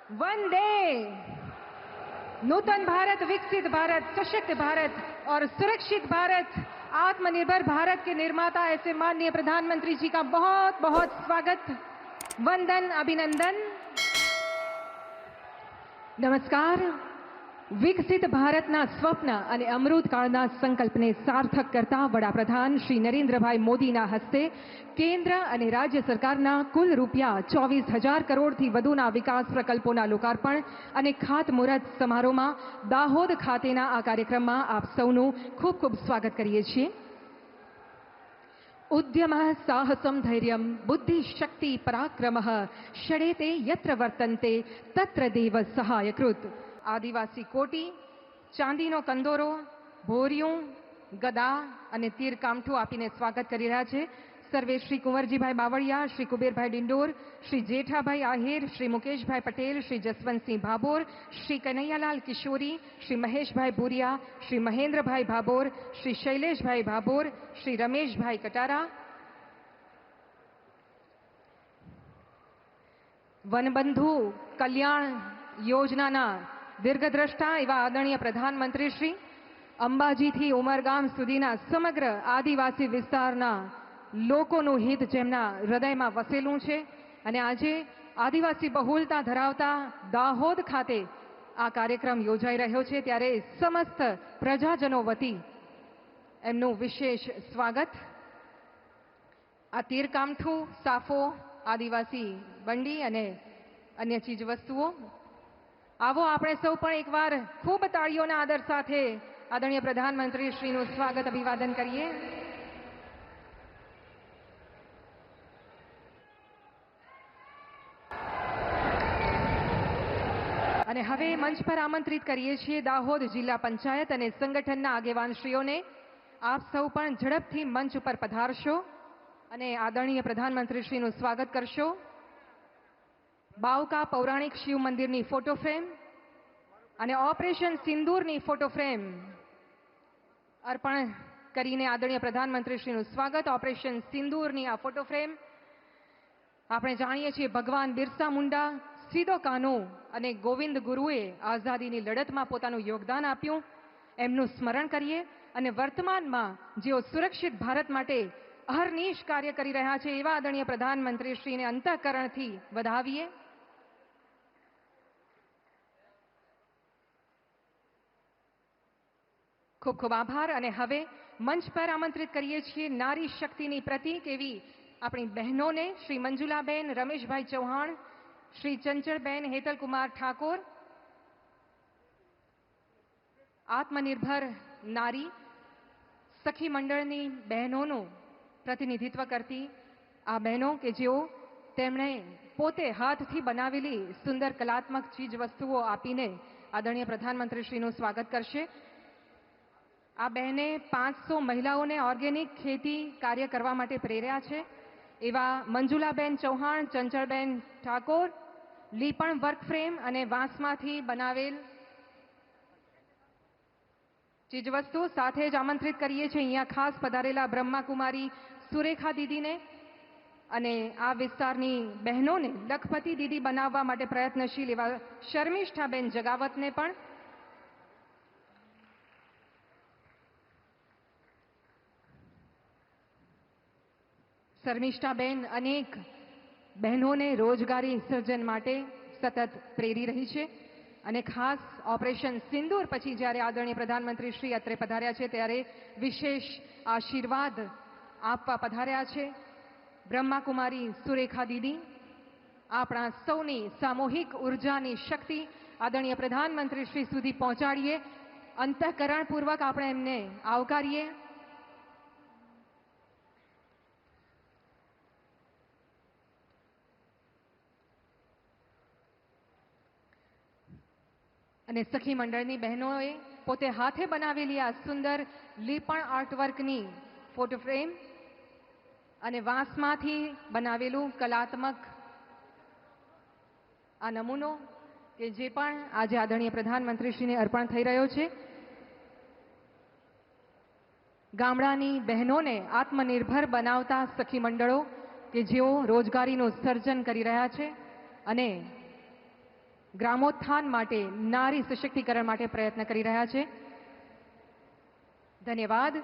वंदे। नूतन भारत, विकसित भारत, सशक्त भारत और सुरक्षित भारत, आत्मनिर्भर भारत के निर्माता ऐसे माननीय प्रधानमंत्री जी का बहुत बहुत स्वागत, वंदन, अभिनंदन। नमस्कार। વિકસિત ભારતના સ્વપ્ન અને અમૃતકાળના સંકલ્પને સાર્થક કરતા વડાપ્રધાન શ્રી નરેન્દ્રભાઈ મોદીના હસ્તે કેન્દ્ર અને રાજ્ય સરકારના કુલ રૂપિયા 24,000 કરોડથી વધુના વિકાસ પ્રકલ્પોના લોકાર્પણ અને ખાતમુહૂર્ત સમારોહમાં દાહોદ ખાતેના આ કાર્યક્રમમાં આપ સૌનું ખૂબ ખૂબ સ્વાગત કરીએ છીએ। ઉદ્યમઃ સાહસમ ધૈર્યમ બુદ્ધિ શક્તિ પરાક્રમઃ ષડેતે યત્ર વર્તન્તે તત્ર દેવ સહાયકૃત। આદિવાસી કોટી, ચાંદીનો કંદોરો, ભોરિયું, ગદા અને તીર કામઠું આપીને સ્વાગત કરી રહ્યા છે સર્વે શ્રી કુંવરજીભાઈ બાવળિયા, શ્રી કુબેરભાઈ ડિંડોર, શ્રી જેઠાભાઈ આહિર, શ્રી મુકેશભાઈ પટેલ, શ્રી જસવંતસિંહ ભાભોર, શ્રી કનૈયાલાલ કિશોરી, શ્રી મહેશભાઈ ભુરિયા, શ્રી મહેન્દ્રભાઈ ભાભોર, શ્રી શૈલેષભાઈ ભાભોર, શ્રી રમેશભાઈ કટારા, વનબંધુ કલ્યાણ યોજનાના દીર્ઘદ્રષ્ટા એવા આદરણીય પ્રધાનમંત્રી શ્રી, અંબાજીથી ઉમરગામ સુધીના સમગ્ર આદિવાસી વિસ્તારના લોકોનું હિત જેમના હૃદયમાં વસેલું છે અને આજે આદિવાસી બહુલતા ધરાવતા દાહોદ ખાતે આ કાર્યક્રમ યોજાઈ રહ્યો છે ત્યારે સમસ્ત પ્રજાજનો વતી એમનું વિશેષ સ્વાગત। આ તીરકામઠું, સાફો, આદિવાસી બંડી અને અન્ય ચીજ વસ્તુઓ, આવો આપણે સૌ પણ એકવાર ખૂબ તાળીઓના આદર સાથે આદરણીય પ્રધાનમંત્રી શ્રીનું સ્વાગત અભિવાદન કરીએ। અને હવે મંચ પર આમંત્રિત કરીએ છીએ દાહોદ જિલ્લા પંચાયત અને સંગઠનના આગેવાનશ્રીઓને। આપ સૌ પણ ઝડપથી મંચ ઉપર પધારશો અને આદરણીય પ્રધાનમંત્રી શ્રીનું સ્વાગત કરશો। બાવકા પૌરાણિક શિવ મંદિરની ફોટો ફ્રેમ અને ઓપરેશન સિંદૂરની ફોટો ફ્રેમ અર્પણ કરીને આદરણીય પ્રધાનમંત્રી શ્રીનું સ્વાગત। ઓપરેશન સિંદૂરની આ ફોટો ફ્રેમ આપણે જાણીએ છીએ ભગવાન બિરસા મુંડા, સીદો કાન્હુ અને ગોવિંદ ગુરુએ આઝાદીની લડતમાં પોતાનું યોગદાન આપ્યું, એમનું સ્મરણ કરીએ અને વર્તમાનમાં જેઓ સુરક્ષિત ભારત માટે અહર્નિશ કાર્ય કરી રહ્યા છે એવા આદરણીય પ્રધાનમંત્રી શ્રીને અંતઃકરણથી વધાવીએ। ખૂબ ખૂબ આભાર। અને હવે મંચ પર આમંત્રિત કરીએ છીએ નારી શક્તિની પ્રતીક એવી આપણી બહેનોને, શ્રી મંજુલાબેન રમેશભાઈ ચૌહાણ, શ્રી ચંચળબેન હેતલકુમાર ઠાકોર, આત્મનિર્ભર નારી સખી મંડળની બહેનોનું પ્રતિનિધિત્વ કરતી આ બહેનો કે જેઓ તેમણે પોતે હાથથી બનાવેલી સુંદર કલાત્મક ચીજ વસ્તુઓ આપીને આદરણીય પ્રધાનમંત્રી શ્રીનું સ્વાગત કરશે। આ બહેને 500 મહિલાઓને ઓર્ગેનિક ખેતી કાર્ય કરવા માટે પ્રેર્યા છે એવા મંજુલાબેન ચૌહાણ, ચંચળબેન ઠાકોર લીપણ વર્ક ફ્રેમ અને વાંસમાંથી બનાવેલ ચીજવસ્તુ સાથે જ આમંત્રિત કરીએ છીએ અહીંયા ખાસ પધારેલા બ્રહ્માકુમારી સુરેખા દીદીને અને આ વિસ્તારની બહેનોને લખપતિ દીદી બનાવવા માટે પ્રયત્નશીલ એવા શર્મિષ્ઠાબેન જગાવતને પણ। શર્મિષ્ઠાબેન અનેક બહેનોને રોજગારી સર્જન માટે સતત પ્રેરી રહી છે અને ખાસ ઓપરેશન સિંદૂર પછી જ્યારે આદરણીય પ્રધાનમંત્રી શ્રી અત્રે પધાર્યા છે ત્યારે વિશેષ આશીર્વાદ આપવા પધાર્યા છે બ્રહ્માકુમારી સુરેખા દીદી। આપણા સૌની સામૂહિક ઉર્જાની શક્તિ આદરણીય પ્રધાનમંત્રી શ્રી સુધી પહોંચાડીએ, અંતઃકરણપૂર્વક આપણે એમને આવકારીએ। અને સખી મંડળની બહેનોએ પોતે હાથે બનાવેલી આ સુંદર લીપણ આર્ટવર્કની ફોટો ફ્રેમ અને વાંસમાંથી બનાવેલું કલાત્મક આ નમૂનો કે જે પણ આજે આદરણીય પ્રધાનમંત્રીશ્રીને અર્પણ થઈ રહ્યો છે। ગામડાની બહેનોને આત્મનિર્ભર બનાવતા સખી મંડળો કે જેઓ રોજગારીનું સર્જન કરી રહ્યા છે અને ગ્રામોત્થાન માટે, નારી સશક્તિકરણ માટે પ્રયત્ન કરી રહ્યા છે. ધન્યવાદ.